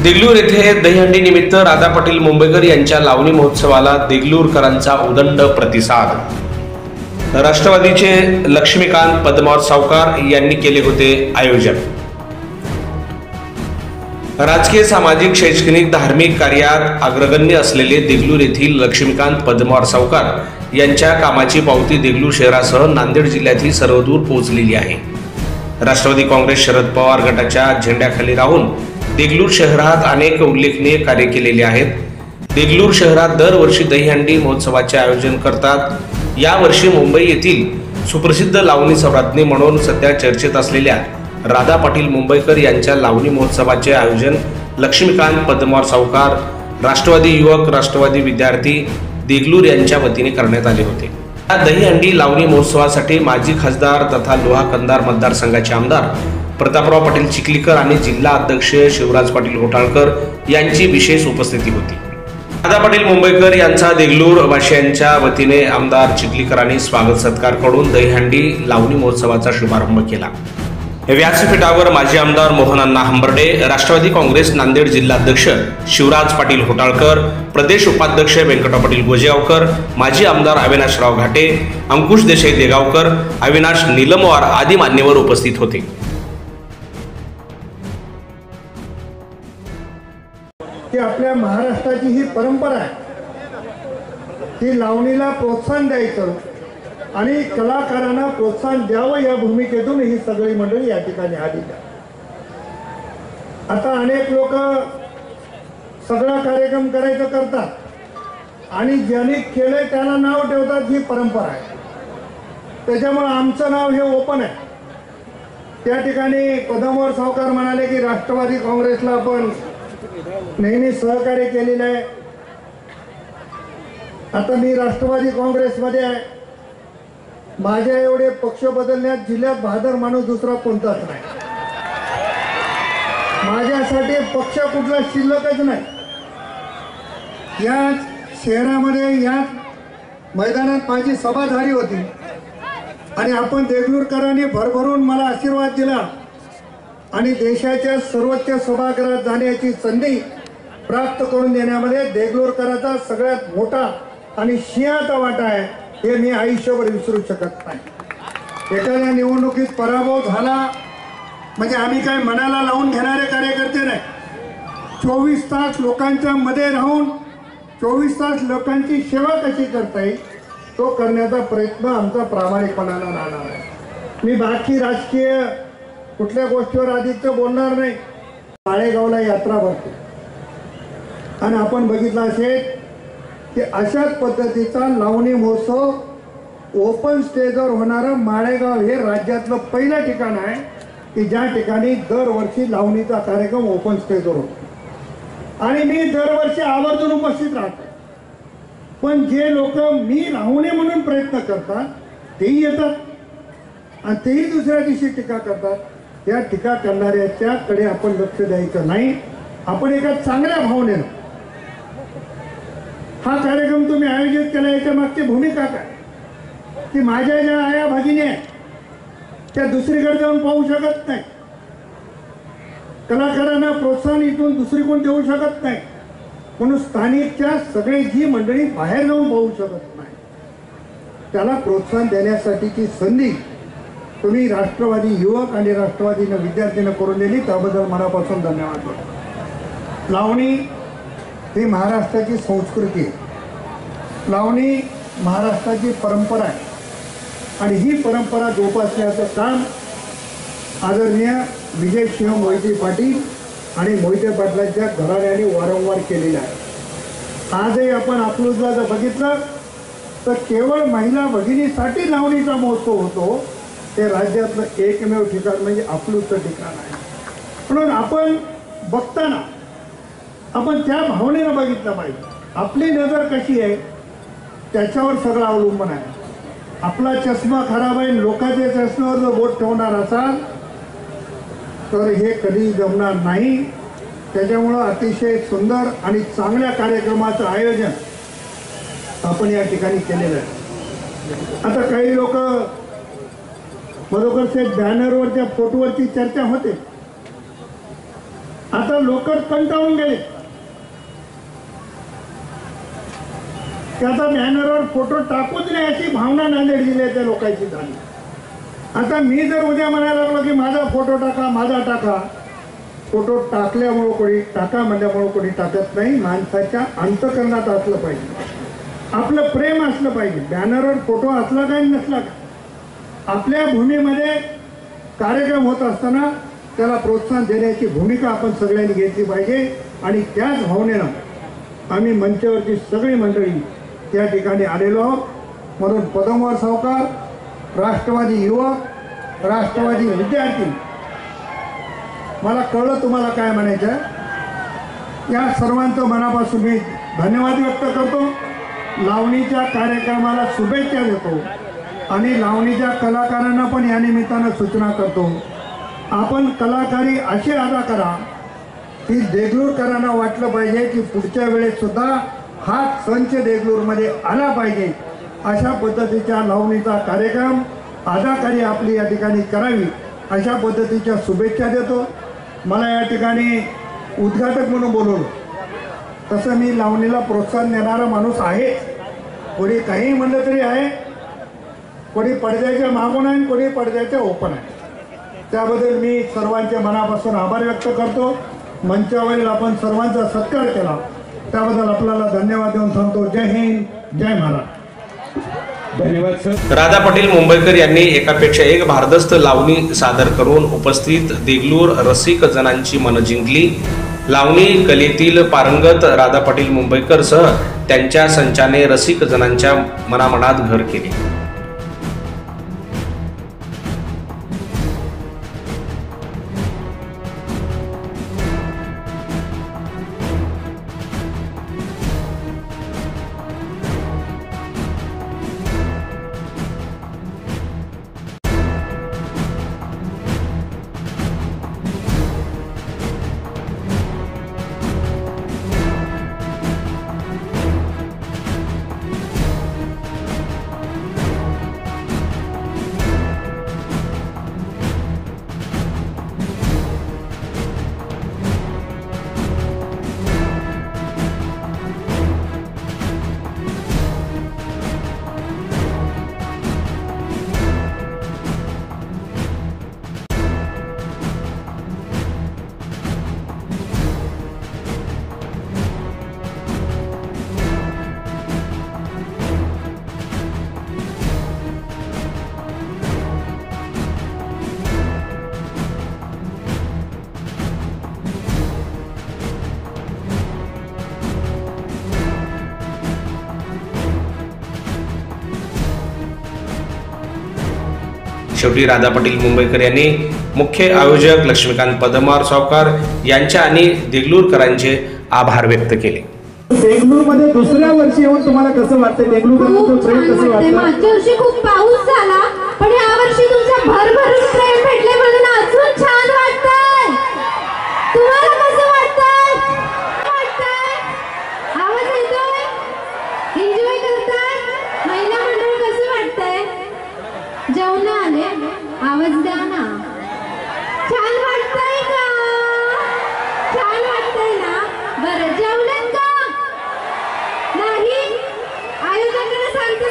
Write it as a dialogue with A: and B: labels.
A: देगलूर येथे दहीहंडी निमित्त राधा पाटील मुंबईकर यांच्या लावणी महोत्सवाला देगलूरकरांचा उदंड प्रतिसाद। राष्ट्रवादीचे लक्ष्मीकांत पद्मावत सावकार यांनी केले होते आयोजन। राजकीय, सामाजिक, शैक्षणिक, धार्मिक कार्यात अग्रगण्य असलेले देगलूर येथील लक्ष्मीकांत पद्मावत सावकार यांच्या कामाची पावती देगलूर शहरासह नांदेड जिल्ह्यातील सर्वदूर पोहोचलेली आहे। राष्ट्रवादी काँग्रेस शरद पवार गटाच्या झेंड्याखाली राहून देगलूर शहरात अनेक उल्लेखनीय कार्य केलेले आहेत। देगलूर शहरात दरवर्षी दहीहंडी महोत्सवाचे आयोजन करतात। यावर्षी मुंबई येथील सुप्रसिद्ध लावणी सम्राज्ञी म्हणून सध्या चर्चेत असलेल्या राधा पाटील मुंबईकर यांच्या लावणी महोत्सवाचे आयोजन लक्ष्मीकांत पद्मावत सावकार, राष्ट्रवादी युवक, राष्ट्रवादी विद्यार्थी देगलूर यांच्या वतीने करण्यात आले होते। या दहीहंडी लावणी महोत्सवासाठी माजी खासदार तथा लोहा कंधार मतदारसंघाचे आमदार प्रतापराव पाटील चिखलीकर आणि जिल्हा अध्यक्ष शिवराज पाटील होटाळकर यांची विशेष उपस्थिती होती। राधा पाटील मुंबईकर यांचा देगलूर वासियांच्या वतीने आमदार चिखलीकरांनी स्वागत सत्कार करून दहीहंडी लावणी महोत्सवाचा शुभारंभ केला। व्यासपीठावर माजी आमदार मोहनअण्णा हंबर्डे, राष्ट्रवादी काँग्रेस नांदेड जिल्हाध्यक्ष शिवराज पाटील होटाळकर, प्रदेश उपाध्यक्ष व्यंकटराव पाटील गोजेगावकर, माजी आमदार अविनाशराव घाटे, अंकुश देसाई देगावकर, अविनाश नीलमवार आदी मान्यवर उपस्थित होते।
B: की आपल्या महाराष्ट्राची ही परंपरा आहे की लावणीला प्रोत्साहन द्यायचं आणि कलाकारांना प्रोत्साहन द्यावं या भूमिकेतून ही सगळी मंडळी या ठिकाणी आली। आता अनेक लोक सगळा कार्यक्रम करायचं करतात आणि ज्यांनी केलंय त्याला नाव ठेवतात, ही परंपरा आहे। त्याच्यामुळे आमचं नाव हे ओपन आहे। त्या ठिकाणी पद्मावत सावकार म्हणाले की राष्ट्रवादी काँग्रेसला आपण नेहमी सहकार्य केलेलं आहे। आता मी राष्ट्रवादी काँग्रेसमध्ये आहे। माझ्या एवढे पक्ष बदलण्यात जिल्ह्यात बहादर माणूस दुसरा कोणताच नाही। माझ्यासाठी पक्ष कुठला शिल्लकच नाही। या शहरामध्ये या मैदानात माझी सभा झाली होती आणि आपण देगलूरकरांनी भरभरून मला आशीर्वाद दिला आणि देशाच्या सर्वोच्च सभागृहात जाण्याची संधी प्राप्त करून देण्यामध्ये देगलूरकरांचा सगळ्यात मोठा आणि सिंहाचा वाटा आहे, हे मी आयुष्यभर विसरू शकत नाही। एखाद्या निवडणुकीत पराभव झाला म्हणजे आम्ही काय मनाला लावून घेणारे कार्यकर्ते नाही। 24 तास लोकांच्या मध्ये राहून 24 तास लोकांची सेवा कशी करता येईल तो करण्याचा प्रयत्न आमचा प्रामाणिकपणाने राहणार आहे। मी बाकी राजकीय कुठल्या गोष्टीवर अधिक बोलणार नाही। माळेगावला यात्रा भरते आणि आपण बघितलं असेल की अशाच पद्धतीचा लावणी महोत्सव ओपन स्टेजवर होणारा माळेगाव हे राज्यातलं पहिलं ठिकाण आहे की ज्या ठिकाणी दरवर्षी लावणीचा कार्यक्रम ओपन स्टेजवर होतो आणि मी दरवर्षी आवर्जून उपस्थित राहतो। पण जे लोक मी राहू नये म्हणून प्रयत्न करतात तेही येतात आणि तेही दुसऱ्या दिवशी टीका करतात। त्या टीका करणाऱ्याच्याकडे आपण लक्ष द्यायचं नाही। आपण एका चांगल्या भावनेनं हा कार्यक्रम तुम्ही आयोजित केला, याच्या मागची भूमिका काय की माझ्या ज्या आया भगिनी आहेत त्या दुसरीकडे जाऊन पाहू शकत नाही। कलाकारांना प्रोत्साहन इथून दुसरीकडून देऊ शकत नाही म्हणून स्थानिकच्या सगळे जी मंडळी बाहेर जाऊन पाहू शकत नाही त्याला प्रोत्साहन देण्यासाठीची संधी तुम्ही राष्ट्रवादी युवक आणि राष्ट्रवादीनं विद्यार्थ्यांना करून दिली, त्याबद्दल मनापासून धन्यवाद। लावणी ही महाराष्ट्राची संस्कृती आहे। लावणी महाराष्ट्राची परंपरा आहे आणि ही परंपरा जोपासण्याचं काम आदरणीय विजयसिंह मोहिते पाटील आणि मोहिते पाटलांच्या घराण्याने वारंवार केलेलं आहे। आजही आपण अकलूजला जर बघितलं तर केवळ महिला भगिनीसाठी लावणीचा महोत्सव होतो। ते राज्यातलं एकमेव ठिकाण म्हणजे अकलूजचं ठिकाण आहे। म्हणून आपण बघताना आपण त्या भावनेनं बघितलं पाहिजे। आपली नजर कशी आहे त्याच्यावर सगळं अवलंबून आहे। आपला चष्मा खराब आहे, लोकांच्या चष्म्यावर जर बोट ठेवणार असाल तर हे कधी जमणार नाही। त्याच्यामुळं अतिशय सुंदर आणि चांगल्या कार्यक्रमाचं आयोजन आपण या ठिकाणी केलेलं आहे। आता काही लोक मधोकर साहेब बॅनरवर त्या फोटोवरची चर्चा होते। आता आता लोक कंटाळून गेले. त्याचा बॅनरवर फोटो टाकूच नाही अशी भावना नांदेड जिल्ह्याच्या लोकांची झाली. आता मी जर उद्या म्हणायला लागलो की माझा फोटो टाका, माझा टाका, फोटो टाकल्यामुळं कोणी टाका म्हणल्यामुळं कोणी टाकत नाही. माणसाच्या अंतःकरणात असलं पाहिजे, आपलं प्रेम असलं पाहिजे. बॅनरवर फोटो असला का नसला का, आपल्या भूमीमध्ये कार्यक्रम होत असताना त्याला प्रोत्साहन देण्याची भूमिका आपण सगळ्यांनी घेतली पाहिजे. आणि त्याच भावनेनं आम्ही मंचावरची सगळी मंडळी त्या ठिकाणी आलेलो आहोत. म्हणून पदमवार सावकार, राष्ट्रवादी युवक, राष्ट्रवादी विद्यार्थी, मला कळलं तुम्हाला काय म्हणायचं आहे. या सर्वांचं मनापासून मी धन्यवाद व्यक्त करतो. लावणीच्या कार्यक्रमाला शुभेच्छा देतो आणि लावणीच्या कलाकारांना पण या निमित्तानं सूचना करतो, आपण कलाकारी अशी अदा करा की देगलूरकरांना वाटलं पाहिजे की पुढच्या वेळेस सुद्धा हा संच देगलूरमध्ये आला पाहिजे. अशा पद्धतीच्या लावणीचा कार्यक्रम अदाकारी आपली या ठिकाणी करावी अशा पद्धतीच्या शुभेच्छा देतो. मला या ठिकाणी उद्घाटक म्हणून बोलवलं, तसं मी लावणीला प्रोत्साहन देणारा माणूस आहे. कोणी काही म्हणलं तरी आहे, कोणी पडद्याच्या मागून आहे, कोणी पडद्याच्या ओपन आहे. त्याबद्दल मी सर्वांच्या मनापासून आभार व्यक्त करतो. मंचावरील आपण सर्वांचा सत्कार केला त्याबद्दल आपल्याला धन्यवाद देऊन थांबतो. जय हिंद, जय महाराष्ट्र.
C: धन्यवाद सर.
A: राधा पाटील मुंबईकर यांनी एकापेक्षा एक भारदस्त लावणी सादर करून उपस्थित देगलूर रसिक जणांची मनं जिंकली. लावणी कलेतील पारंगत राधा पाटील मुंबईकरसह त्यांच्या संचाने रसिक जणांच्या मनामनात घर केले. शेवटी राधा पाटील मुंबईकर यांनी मुख्य आयोजक लक्ष्मीकांत पदमवार सावकार यांच्या आणि देगलूरकरांचे आभार व्यक्त केले.
C: देगलूरमध्ये दुसऱ्या वर्षी येऊन तुम्हाला कसं वाटतं? देगलूरकरांचं प्रेम कसं वाटतं?
D: मागच्या वर्षी खूप पाऊस झाला, पण या वर्षी तुमचं भरभरून प्रेम भेटले म्हणून अजून छान वाटतंय. तुम्हाला कसं वाटतंय? आवाज येतोय? एन्जॉय करताय? महिला मंडळ कसं वाटतंय? जेवण आले, आवाज द्या ना. छान वाटतंय का? छान वाटतंय ना? बरं, जेवलं का? नाही? आयोजकांना सांगते